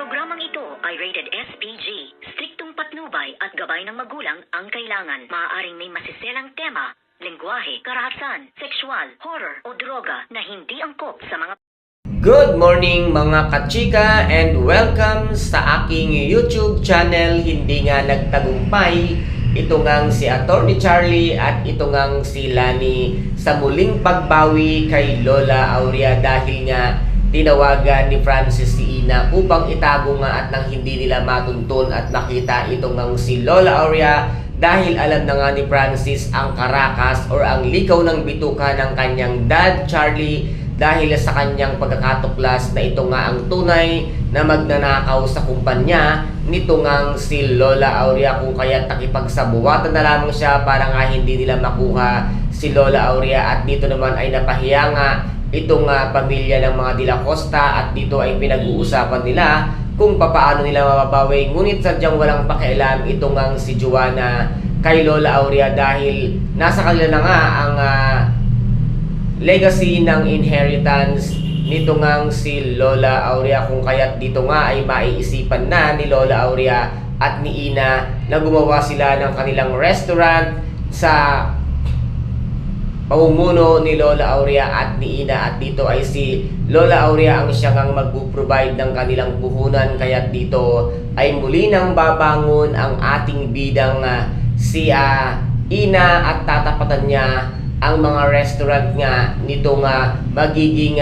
Programang ito ay rated SPG. Striktong patnubay at gabay ng magulang ang kailangan. Maaaring may masiselang tema, lengguwahe, karahasan, sexual, horror o droga na hindi angkop sa mga... Good morning mga kachika and welcome sa aking YouTube channel Hindi Nga Nagtagumpay. Ito ngang si Attorney Charlie at ito ngang si Lani sa muling pagbawi kay Lola Aurea dahil nga tinawagan ni Francis si Ina upang itago nga at nang hindi nila matuntun at makita ito ngang si Lola Aurea dahil alam na nga ni Francis ang karakas or ang likaw ng bituka ng kanyang dad Charlie dahil sa kanyang pagkakatuklas na ito nga ang tunay na magnanakaw sa kumpanya nito ngang si Lola Aurea, kung kaya nakipagsabuatan na lamang siya para nga hindi nila makuha si Lola Aurea. At dito naman ay napahiya nga itong pamilya ng mga De La Costa at dito ay pinag-uusapan nila kung papaano nila mababawi, ngunit sadyang walang pakialam itong ngang si Joanna kay Lola Aurea dahil nasa kanila na nga ang legacy ng inheritance nito ngang si Lola Aurea, kung kaya't dito nga ay maiisipan na ni Lola Aurea at ni Ina na gumawa sila ng kanilang restaurant sa pamumuno ni Lola Aurea at ni Ina. At dito ay si Lola Aurea ang siya ngang mag-provide ng kanilang puhunan, kaya't dito ay muli nang babangon ang ating bidang si Ina at tatapatan niya ang mga restaurant nga nito nga magiging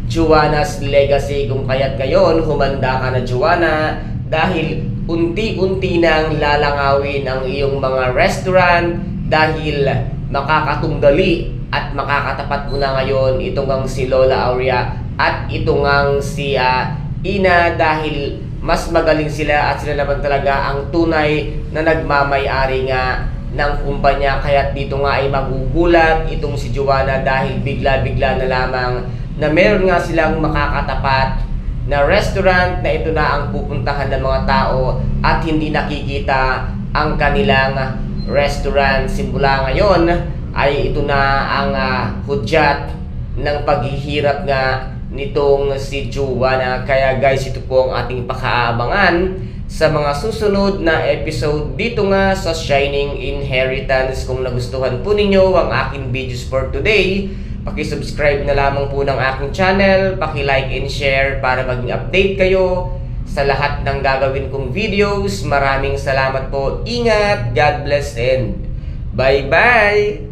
Joanna's legacy. Kung kaya't ngayon humanda ka na Joanna dahil unti-unti nang lalangawin ang iyong mga restaurant dahil makakatunggali at makakatapat mo na ngayon itong ngang si Lola Aurea at itong ngang si Ina dahil mas magaling sila at sila naman talaga ang tunay na nagmamay-ari nga ng kumpanya. Kaya dito nga ay magugulat itong si Joanna dahil bigla-bigla na lamang na meron nga silang makakatapat na restaurant na ito na ang pupuntahan ng mga tao at hindi nakikita ang kanilang restaurant. Simula ngayon ay ito na ang hudyat ng paghihirap nga nitong si Joanna. Kaya guys, ito po ang ating pakaabangan sa mga susunod na episode dito nga sa Shining Inheritance. Kung nagustuhan po ninyo ang aking videos for today, paki-subscribe na lamang po ng aking channel, paki-like and share para maging update kayo sa lahat ng gagawin kong videos. Maraming salamat po. Ingat, God bless and bye-bye!